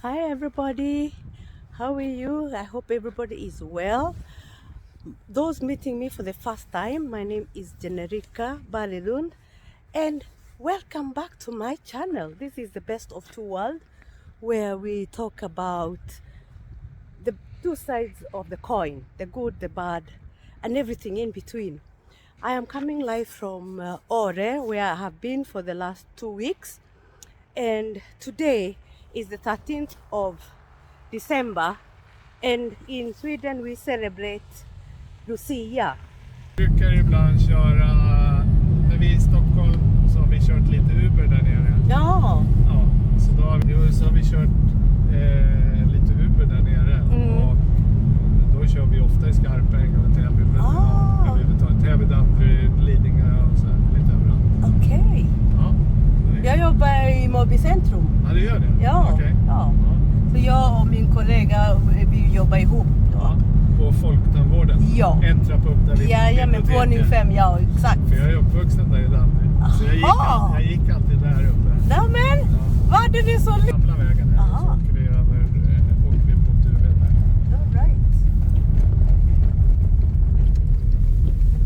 Hi everybody, how are you? I hope everybody is well. Those meeting me for the first time, my name is Generica Balilund and welcome back to my channel. This is the best of two worlds where we talk about the two sides of the coin, the good, the bad and everything in between. I am coming live from Ore where I have been for the last 2 weeks, and today is the 13th of December, and in Sweden we celebrate Lucia. Vi brukar ibland köra, när vi är i Stockholm så har vi kört lite Uber där nere. Ja. Ja, så då har vi kört lite Uber där nere. Och då kör vi ofta i Skarpäng och Täby. Vi tar Täby, Danderyd, Lidingö och så lite överallt. Okej. Ja. Jag jobbar i Moby Centrum. Ja, du gör det? Ja. Okay. Ja. Så jag och min kollega, vi jobbar ihop då. Ja. På Folktandvården? Ja. En trappa upp där vid ja, men våning 5, ja, exakt. För jag är uppvuxen där i Danderyd. Så jag gick alltid där uppe. Nämen, var det så lite? Gamla vägen här, så åker vi mot Uven där. All right.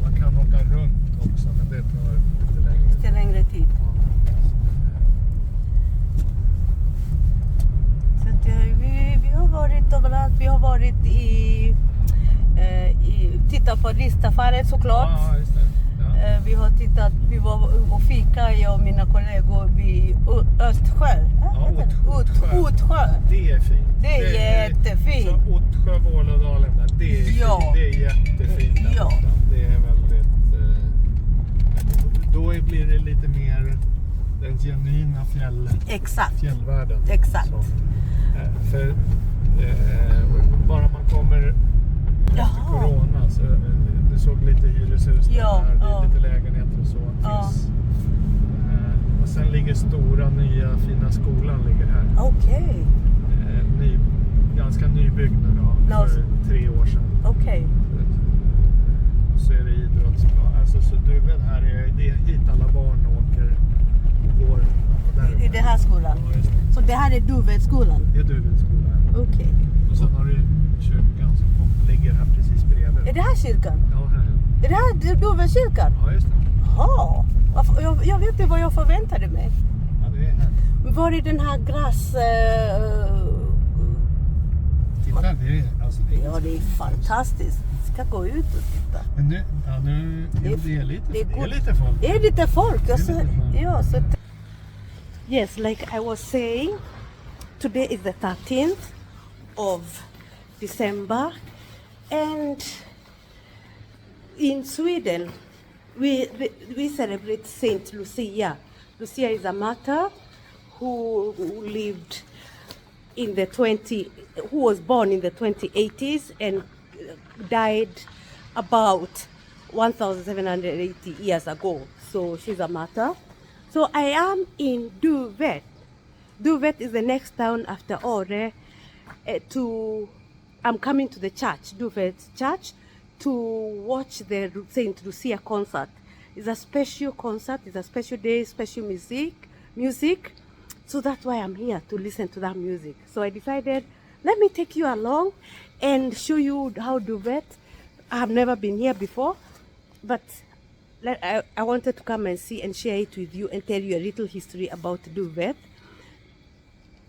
Man kan åka runt också, men det tar lite längre tid. Så att, vi har varit överallt. Vi har varit tittat på ristaffären såklart. Ja, just det. Ja. Vi har tittat, vi var och fika, jag och mina kollegor vid Östsjö. Ottsjö. Det är fint. Det är jättefint. Så Ottsjö, Vålådalen där, det är jättefint. Ja. Det är väldigt... Då blir det lite mer den genuina fjällvärlden. Exakt. Så, för bara man kommer efter corona så det såg lite hyreshus där, det är lite lägenheter och så. Och sen ligger stora nya fina skolan ligger här. Okej. Ganska nybyggd nu då, för 3 år sedan. Okej. Och så är det idrottsplan. Alltså så Duven här det är hit alla barn åker och går. I den här skolan? Ja, just det. Så det här är Duvedskolan? Det är Duvedskolan. Okej. Och sen har du kyrkan som ligger här precis bredvid. Är det här kyrkan? Ja, här. Är det här Duvedskyrkan? Ja, just det. Jaha. Jag vet inte vad jag förväntade mig. Ja, det är här. Var är den här Titta, det är fantastiskt. Vi ska gå ut och titta. Men nu det är lite folk. Det är lite folk. Ja, så yes, like I was saying, today is the 13th of December, and in Sweden we celebrate Saint Lucia. Lucia is a martyr who lived in who was born in the 2080s and died about 1780 years ago. So she's a martyr. So I am in Duvet. Duvet is the next town after Ore. I'm coming to the church, Duvet Church, to watch the Saint Lucia concert. It's a special concert, it's a special day, special music. So that's why I'm here, to listen to that music. So I decided, let me take you along and show you how Duvet. I have never been here before, but I wanted to come and see and share it with you and tell you a little history about Duvet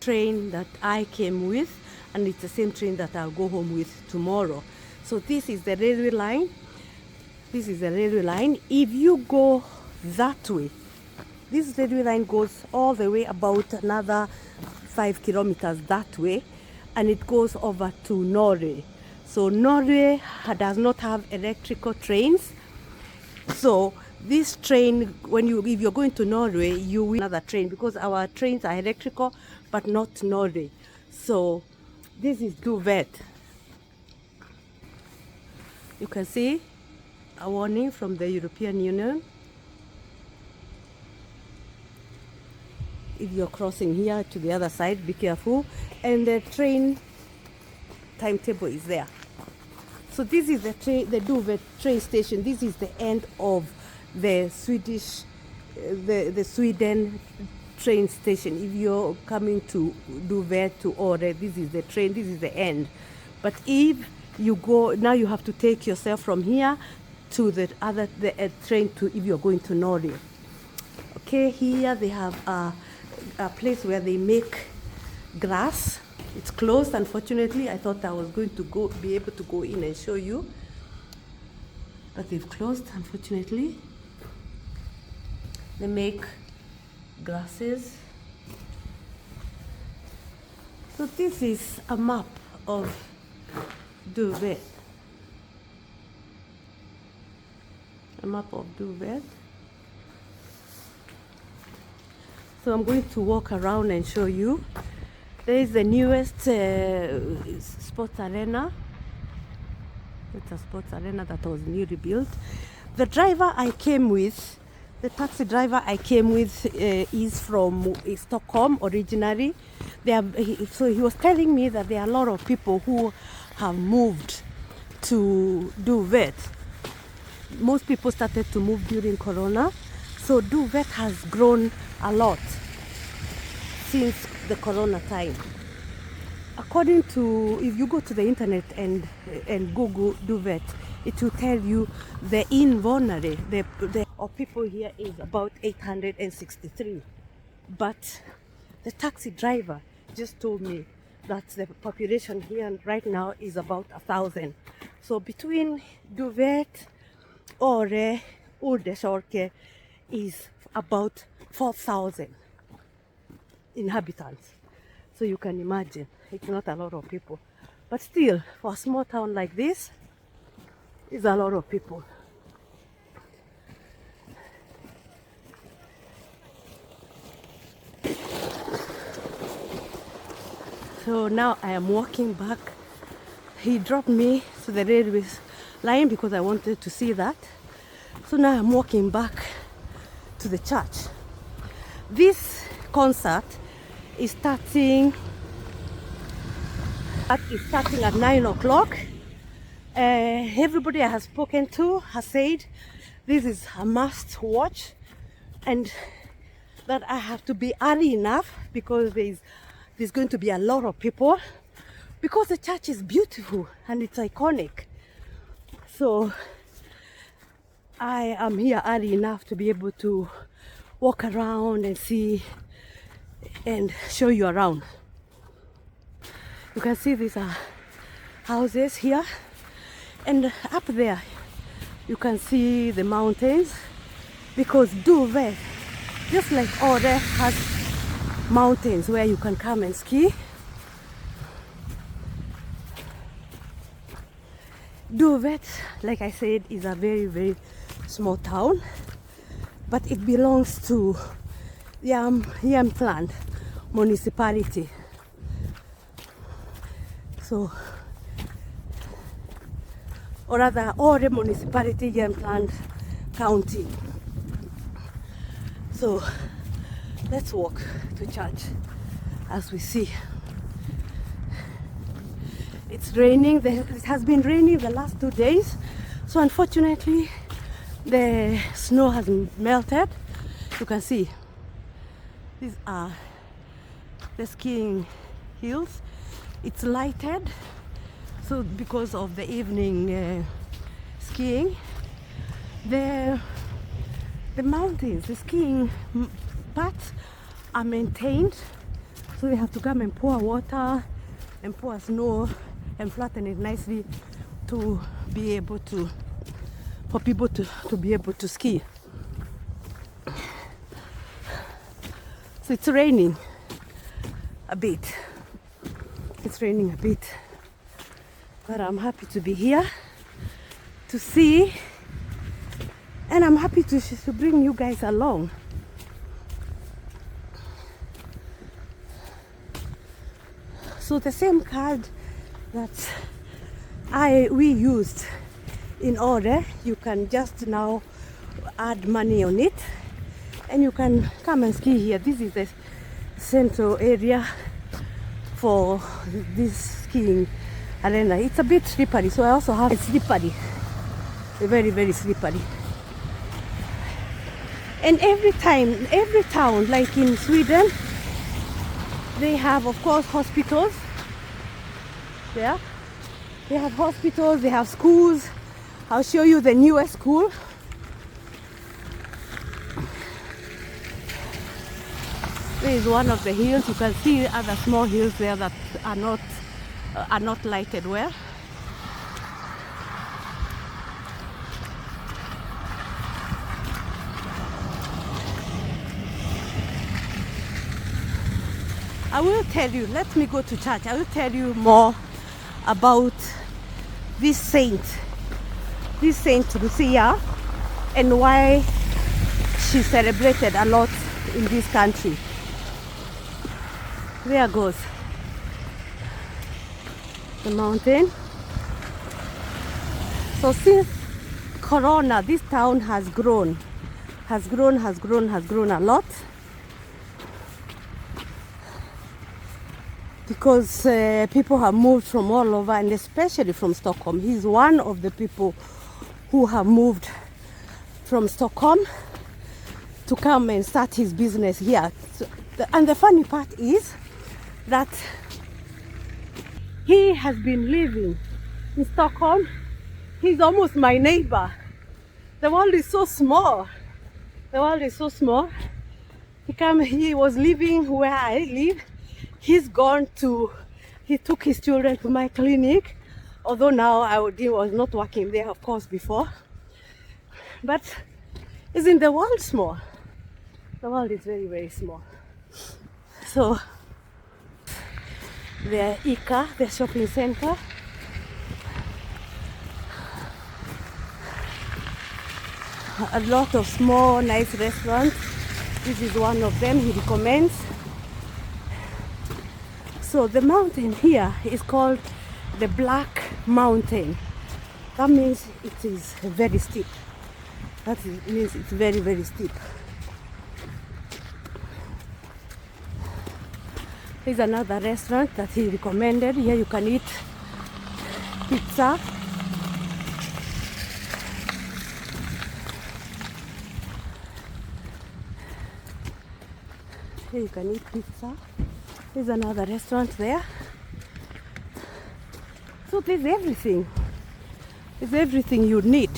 train that I came with, and it's the same train that I'll go home with tomorrow. So this is the railway line. This is the railway line. If you go that way, this railway line goes all the way about another 5 kilometers that way, and it goes over to Norway. So Norway does not have electrical trains. So this train, if you're going to Norway, you will another train, because our trains are electrical, but not Norway. So this is Duvet. You can see a warning from the European Union. If you're crossing here to the other side, be careful. And the train timetable is there. So this is the Duvet train station. This is the end of the Sweden train station. If you're coming to Duvet to Ore, this is the train, this is the end. But if you go, now you have to take yourself from here to the train to if you're going to Nori. Okay, here they have a place where they make grass. It's closed, unfortunately. I thought I was going to be able to go in and show you, but they've closed, unfortunately. They make grasses. So this is a map of Duvet. A map of Duvet. So I'm going to walk around and show you. There is the newest sports arena. It's a sports arena that was newly built. The driver I came with, the taxi driver I came with is from Stockholm originally. So he was telling me that there are a lot of people who have moved to Duvet. Most people started to move during Corona. So Duvet has grown a lot since the Corona time. According to, if you go to the internet and Google Duvet, it will tell you the invulnerable of people here is about 863. But the taxi driver just told me that the population here right now is about 1,000. So between Duvet, Ore, Urdesorke is about 4,000 inhabitants. So you can imagine, it's not a lot of people. But still, for a small town like this, it's a lot of people. So now I am walking back. He dropped me to the railway line because I wanted to see that. So now I'm walking back to the church. This concert is starting at 9 o'clock. Everybody I have spoken to has said this is a must watch, and that I have to be early enough because there's going to be a lot of people, because the church is beautiful and it's iconic. So I am here early enough to be able to walk around and see and show you around. You can see these are houses here, and up there you can see the mountains, because Duvet, just like Ore, has mountains where you can come and ski. Duvet, like I said, is a very, very small town, but it belongs to Jämtland municipality. So, or rather, Ore municipality, Jämtland county. So, let's walk to church as we see. It's raining. It has been raining the last 2 days. So unfortunately, the snow has melted. You can see these are the skiing hills. It's lighted, so because of the evening skiing, the mountains, the skiing parts are maintained, so they have to come and pour water and pour snow and flatten it nicely to be able to, for people to be able to ski. So it's raining a bit. It's raining a bit, but I'm happy to be here to see, and I'm happy to bring you guys along. So the same card that we used in order, you can just now add money on it, and you can come and ski here. This is the central area for this skiing arena. It's a bit slippery, so I also have a slippery, very, very slippery. And every town, like in Sweden, they have, of course, hospitals. Yeah, they have hospitals, they have schools. I'll show you the newest school. There is one of the hills. You can see other small hills there that are not lighted well. I will tell you, let me go to church. I will tell you more about this saint Lucia, and why she's celebrated a lot in this country. There goes the mountain. So since Corona, this town has grown a lot, because people have moved from all over, and especially from Stockholm. He's one of the people who have moved from Stockholm to come and start his business here. And the funny part is that he has been living in Stockholm. He's almost my neighbor. The world is so small. The world is so small. He was living where I live. He took his children to my clinic, although now I was not working there, of course, before. But isn't the world small? The world is very, very small. So, the ICA, the shopping center, a lot of small, nice restaurants. This is one of them he recommends. So the mountain here is called the Black Mountain. That means it is very steep. That means it's very, very steep. Here's another restaurant that he recommended. Here you can eat pizza. Here you can eat pizza. There's another restaurant there. So there's everything. There's everything you need.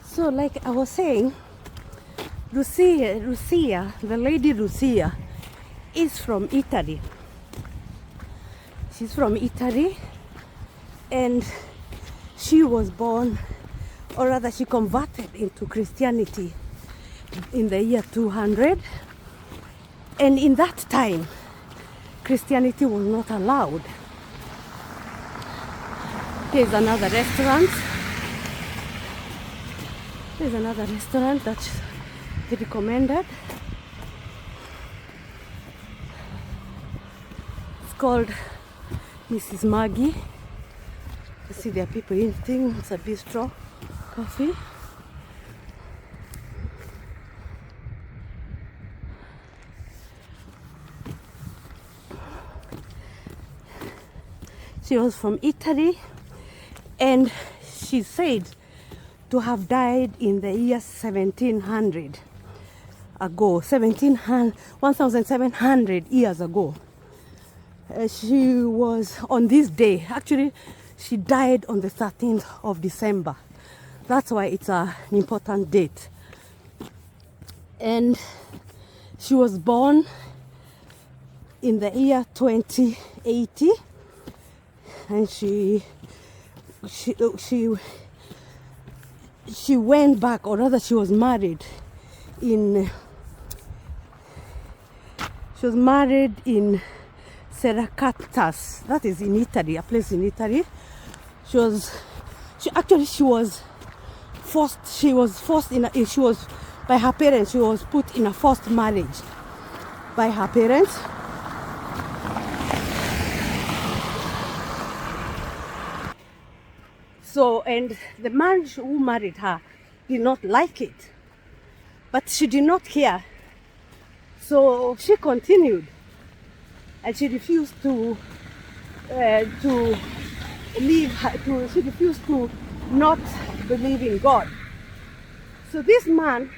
So like I was saying, Lucia, the lady Lucia, is from Italy. She's from Italy, and she was born, or rather she converted into Christianity in the year 200. And in that time, Christianity was not allowed. Here's another restaurant. Here's another restaurant that he recommended. It's called Mrs. Maggie. You see there are people eating. It's a bistro, coffee. She was from Italy, and she's said to have died in the year 1700 ago, 1700 years ago. She was on this day, actually she died on the 13th of December. That's why it's an important date. And she was born in the year 2080, and she went back, or rather she was married in Seracatas, that is in Italy, a place in Italy. She was by her parents, she was put in a forced marriage by her parents. So, and the man who married her did not like it, but she did not care. So she continued, and she refused to she refused to not believe in God. So this man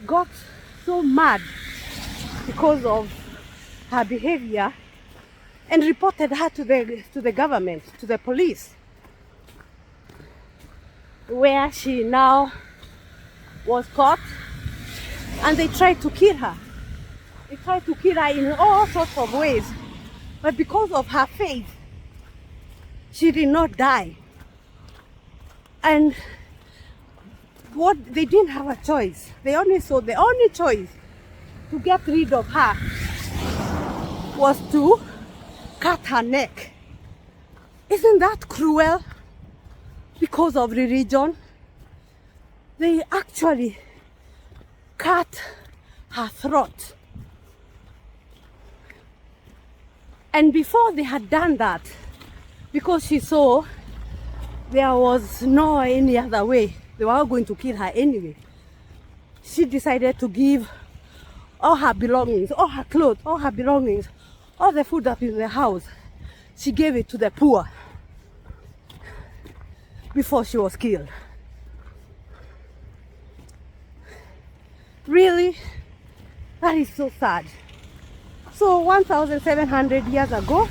got so mad because of her behavior and reported her to the government, to the police, where she now was caught, and they tried to kill her. They tried to kill her in all sorts of ways, but because of her faith, she did not die. And they didn't have a choice. The only choice to get rid of her was to cut her neck. Isn't that cruel? Because of religion, they actually cut her throat. And before they had done that, because she saw there was no any other way, they were going to kill her anyway, she decided to give all her belongings, all her clothes, all her belongings, all the food that is in the house. She gave it to the poor before she was killed. Really? That is so sad. So 1,700 years ago,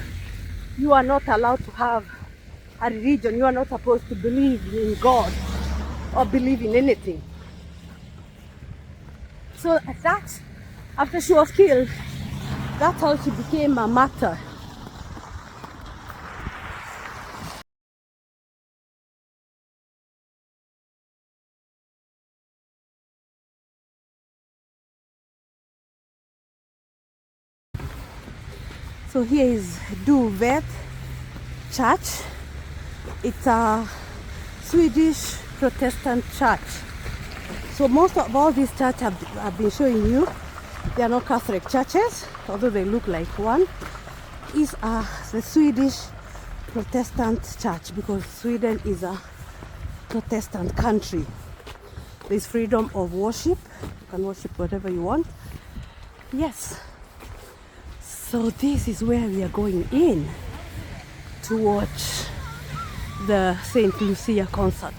you are not allowed to have a religion. You are not supposed to believe in God or believe in anything. So that, after she was killed, that's how she became a martyr. So here is Duvet Church. It's a Swedish Protestant church. So most of all these churches I've been showing you, they are not Catholic churches, although they look like one. These are the Swedish Protestant church, because Sweden is a Protestant country. There's freedom of worship. You can worship whatever you want. Yes. So this is where we are going in to watch the Saint Lucia concert.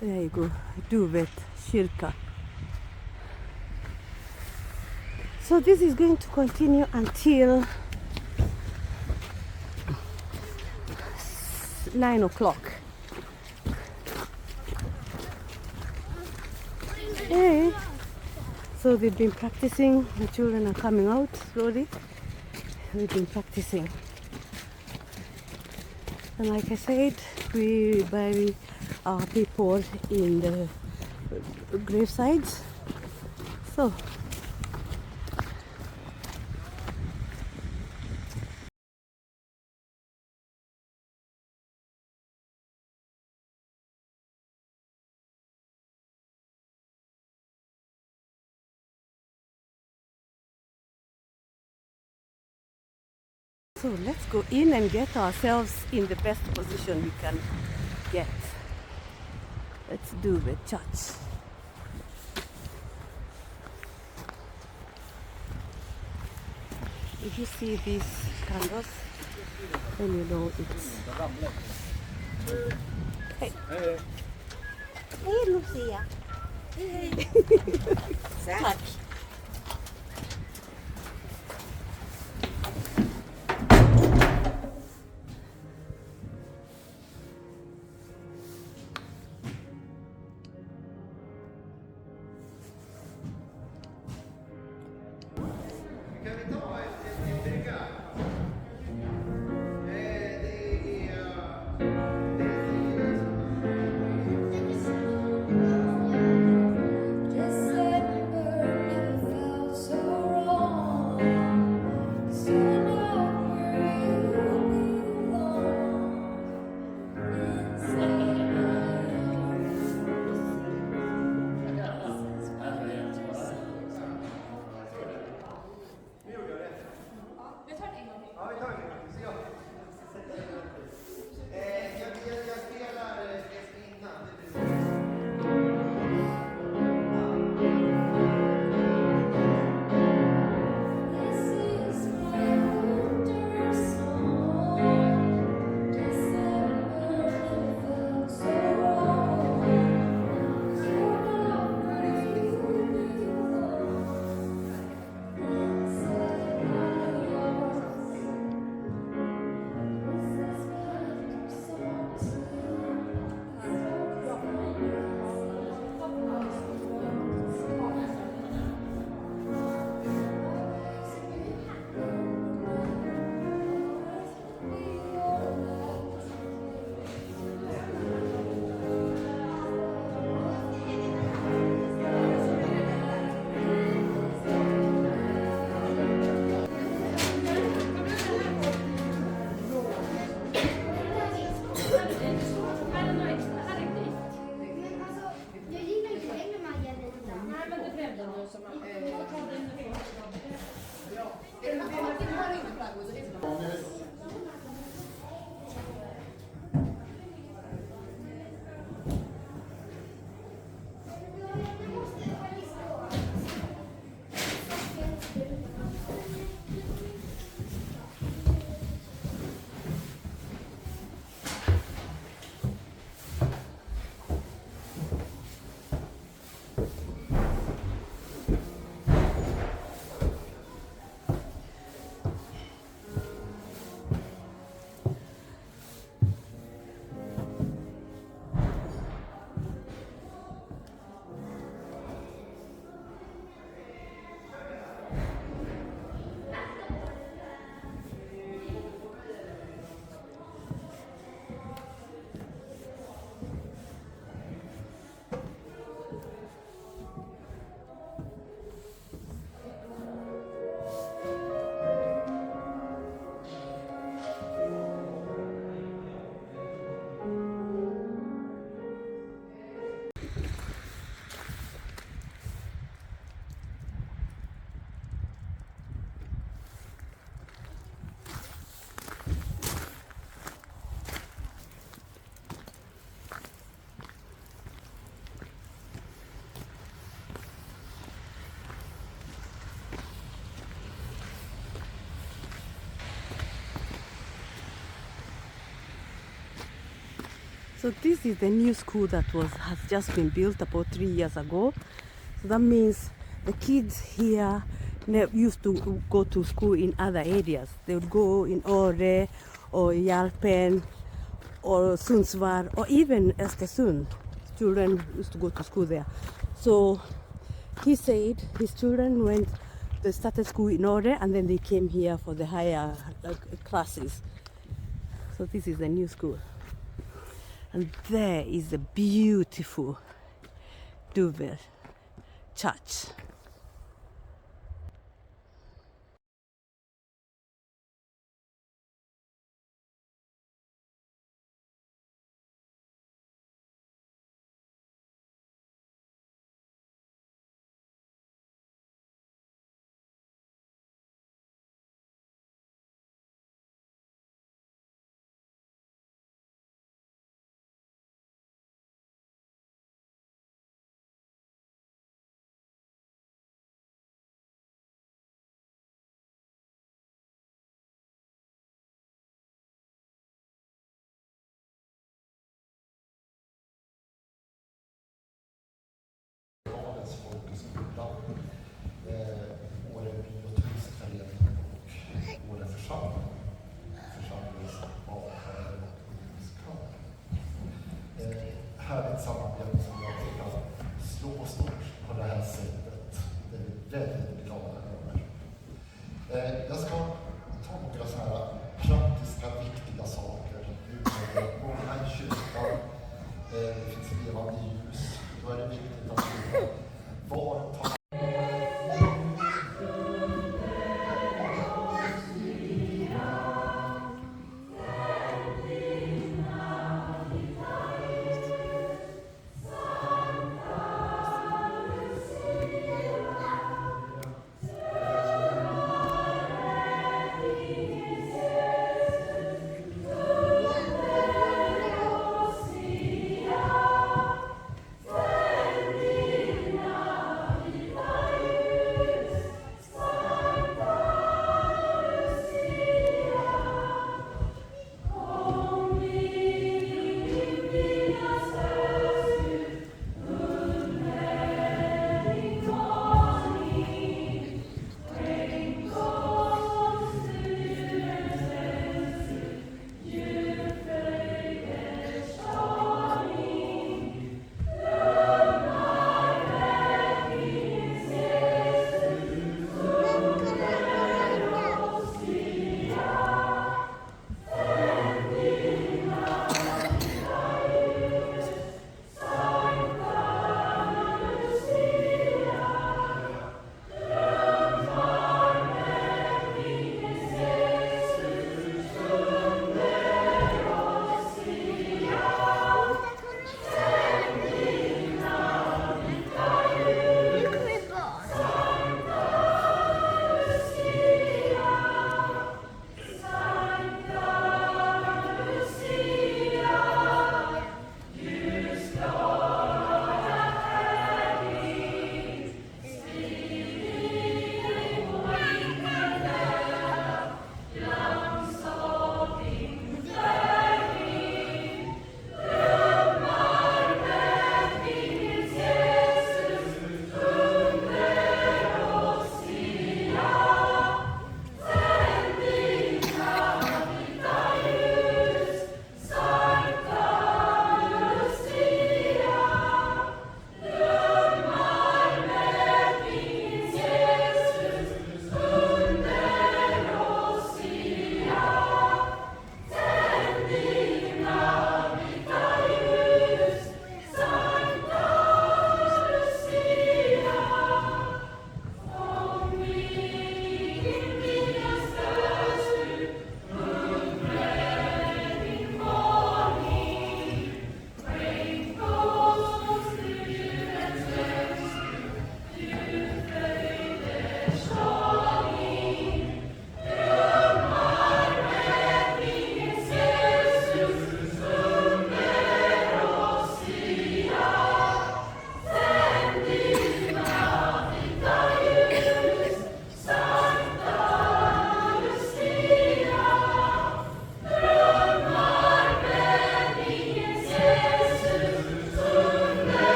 There you go, Duvet Kyrka. So this is going to continue until 9 o'clock. Hey. So they've been practicing, the children are coming out slowly. They've been practicing. And like I said, we bury our people in the gravesides. So let's go in and get ourselves in the best position we can get. Let's do the church. If you see these candles, then you know it's... Hey. Hey. Hey, Lucia. Hey. Touch. December So this is the new school that has just been built about 3 years ago. So that means the kids here used to go to school in other areas. They would go in Ore or Yalpen or Sundsvall or even Östersund. Children used to go to school there. So he said his children they started school in Ore and then they came here for the higher classes. So this is the new school. And there is a beautiful Duvel church. Härligt samarbete som jag tycker kan slå stort på det här sättet. Det är vi väldigt glada över. Jag ska ta några så här praktiska, viktiga saker. Nu är det många i kyrkan. Det finns levande ljus. Då är det viktigt att vi var tar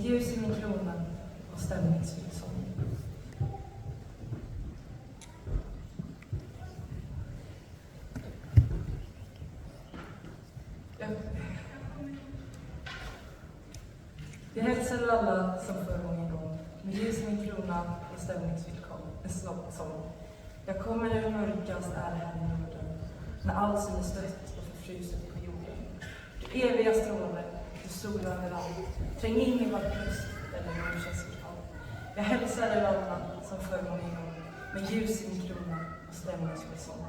ljus i min krona och stämningsfylld sång. Jag hälsar alla som förr en gång, med ljus i min krona och stämningsfylld sång. Jag kommer när det mörkast är här i Norden, när allt som är stött och förfruset på jorden. Du eviga strålar, du solar överallt, träng in i vart lust eller mörkast fall. Jag hälsar er alla som förr en gång, med ljus i min krona och stämningsfylld sång.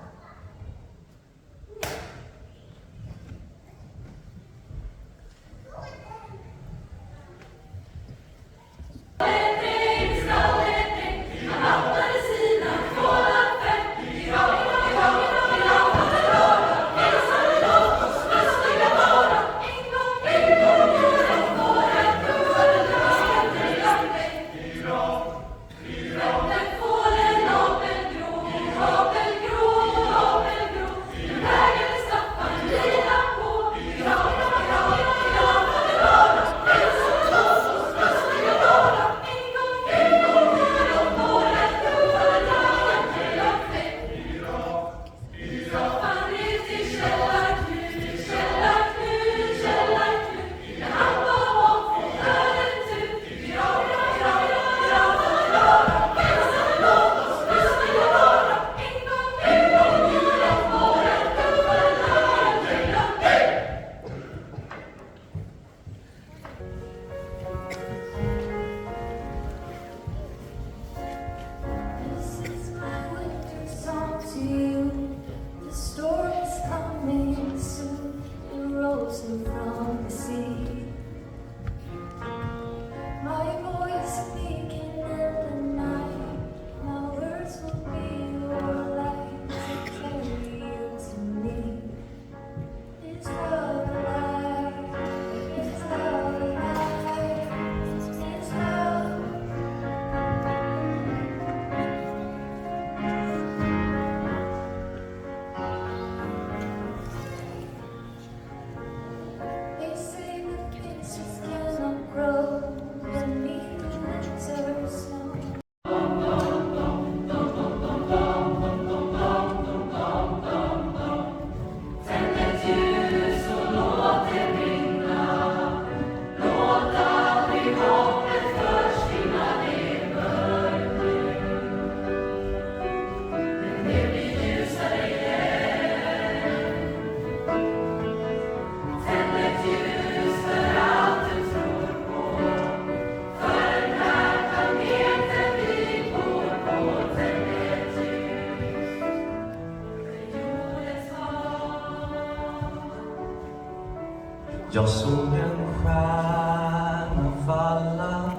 Jag såg en stjärna falla,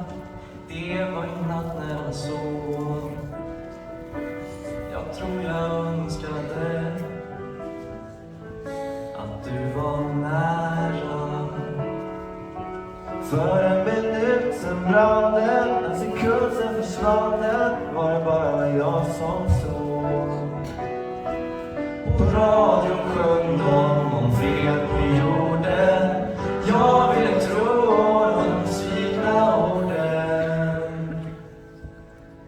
det var i natt när jag sov. Jag tror jag önskade att du var nära. För en minut sen brann den, en sekund sen försvann den, var det bara jag som såg. På radion sjöng de om fred vi gjorde. Jag ville tro de svikna orden.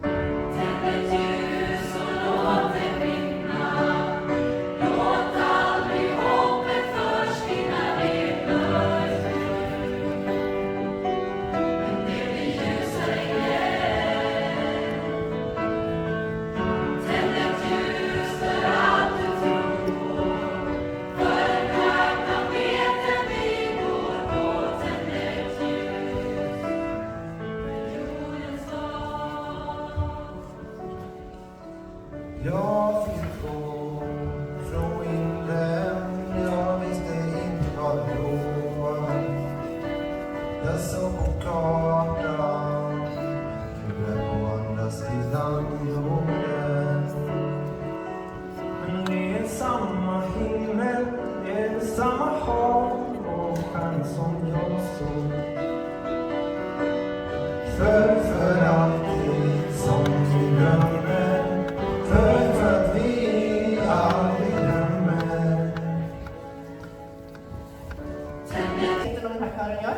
Tänd ett ljus och låt det brinna. Låt aldrig hoppet försvinna, det mörkt. Men det blir ljusare igen. Tänd ett ljus för allt du tror. För den här planeten vi bor på. Tänd ett ljus för jordens dag. Jag fick gå från vinden, jag visste inte vad det var. Jag såg på kartan, du är på andra sidan jorden. Men det är samma himmel, det är samma hav och stjärnor som jag såg. För alltid som vi glömmer, för att vi aldrig glömmer. Tänd ett Vet du vad den här kören gör?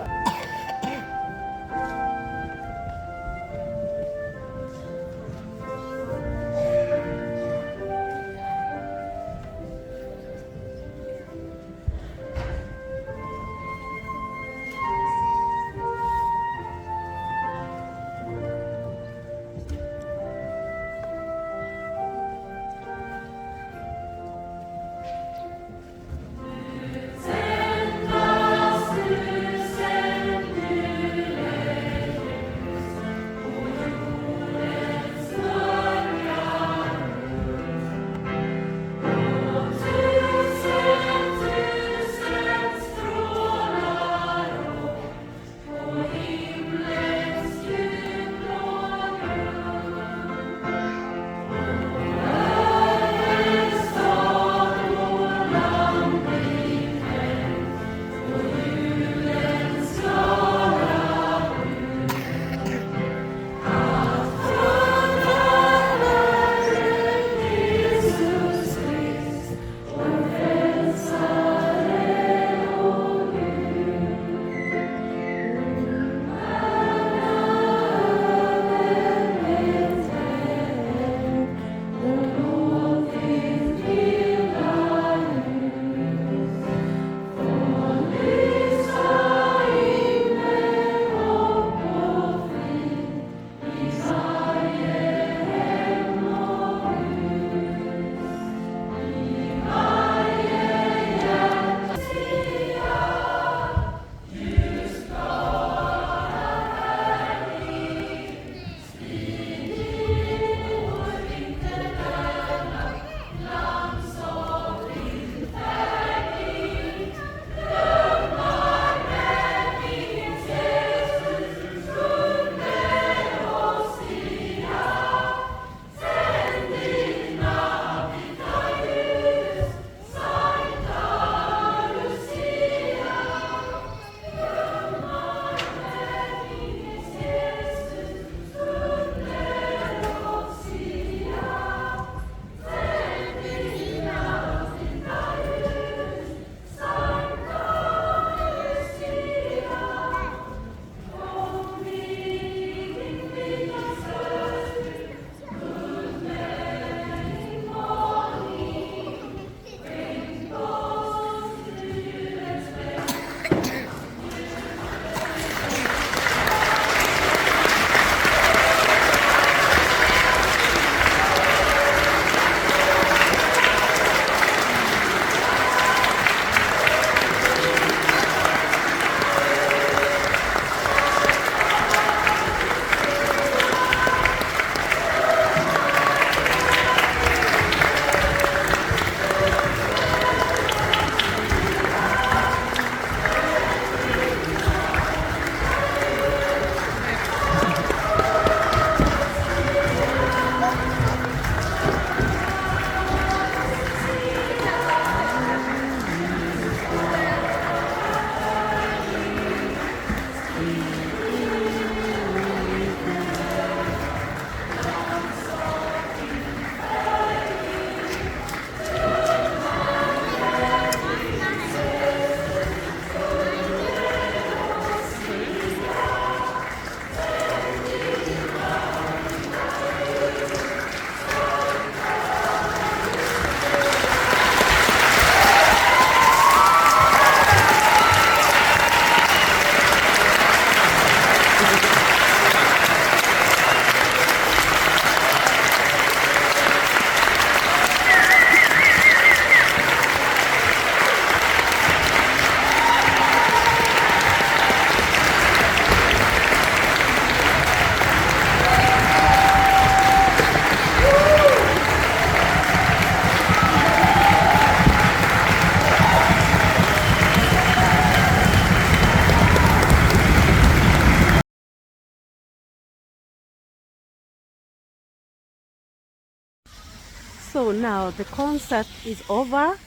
So now the concert is over.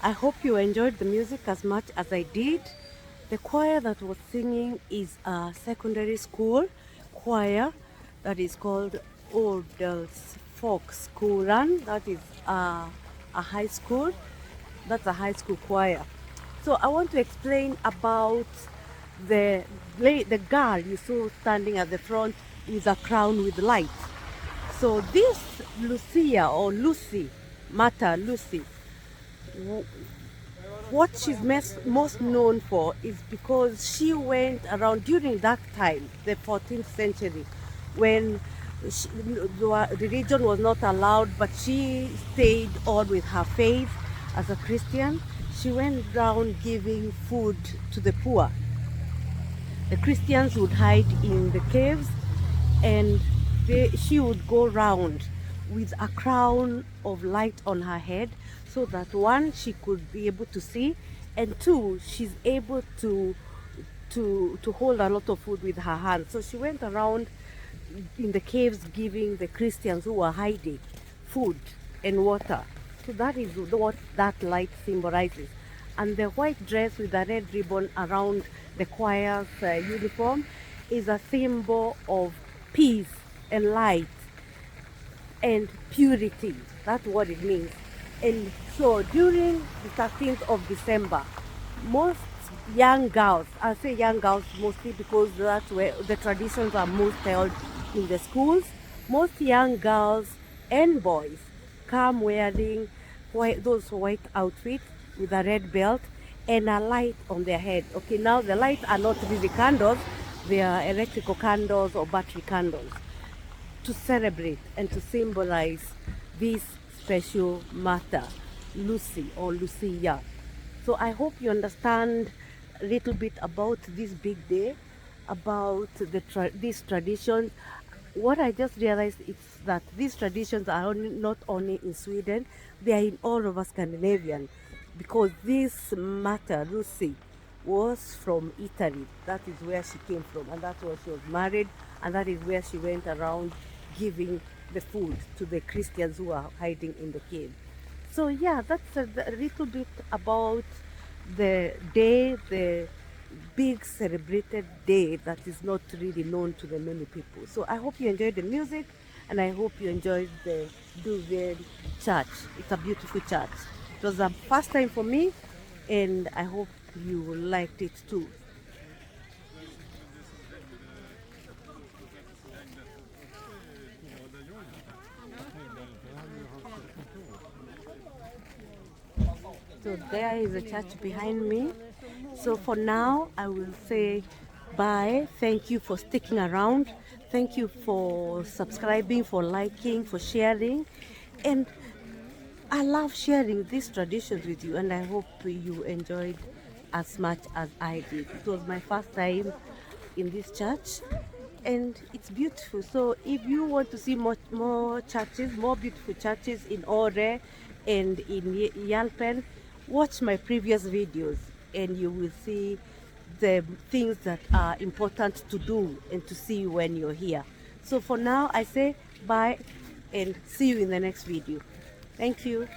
I hope you enjoyed the music as much as I did. The choir that was singing is a secondary school choir that is called Odell's Folk School Run. That is a high school. That's a high school choir. So I want to explain about the girl you saw standing at the front with a crown with lights. So this Lucia or Lucy, Mata Lucy, what she's most known for is because she went around during that time, the 14th century, when the religion was not allowed, but she stayed on with her faith as a Christian. She went around giving food to the poor. The Christians would hide in the caves, and she would go round with a crown of light on her head, so that one, she could be able to see, and two, she's able to hold a lot of food with her hands. So she went around in the caves giving the Christians who were hiding food and water. So that is what that light symbolizes. And the white dress with the red ribbon around the choir's uniform is a symbol of peace and light and purity. That's what it means. And so during the 13th of December, most young girls, I say young girls mostly because that's where the traditions are most held in the schools, most young girls and boys come wearing those white outfits with a red belt and a light on their head. Okay, now the lights are not really candles, they are electrical candles or battery candles, to celebrate and to symbolize this special matter, Lucy or Lucia. So I hope you understand a little bit about this big day, about these traditions. What I just realized is that these traditions are not only in Sweden, they are in all over Scandinavian, because this matter, Lucy, was from Italy. That is where she came from, and that's where she was married, and that is where she went around giving the food to the Christians who are hiding in the cave. So yeah, that's a little bit about the day, the big celebrated day that is not really known to the many people. So I hope you enjoyed the music, and I hope you enjoyed the Duvel church. It's a beautiful church. It was a first time for me, and I hope you liked it too. So there is a church behind me. So for now, I will say bye. Thank you for sticking around. Thank you for subscribing, for liking, for sharing. And I love sharing these traditions with you, and I hope you enjoyed as much as I did. It was my first time in this church, and it's beautiful. So if you want to see more churches, more beautiful churches in Ore and in Yalpen, watch my previous videos and you will see the things that are important to do and to see when you're here. So for now, I say bye and see you in the next video. Thank you.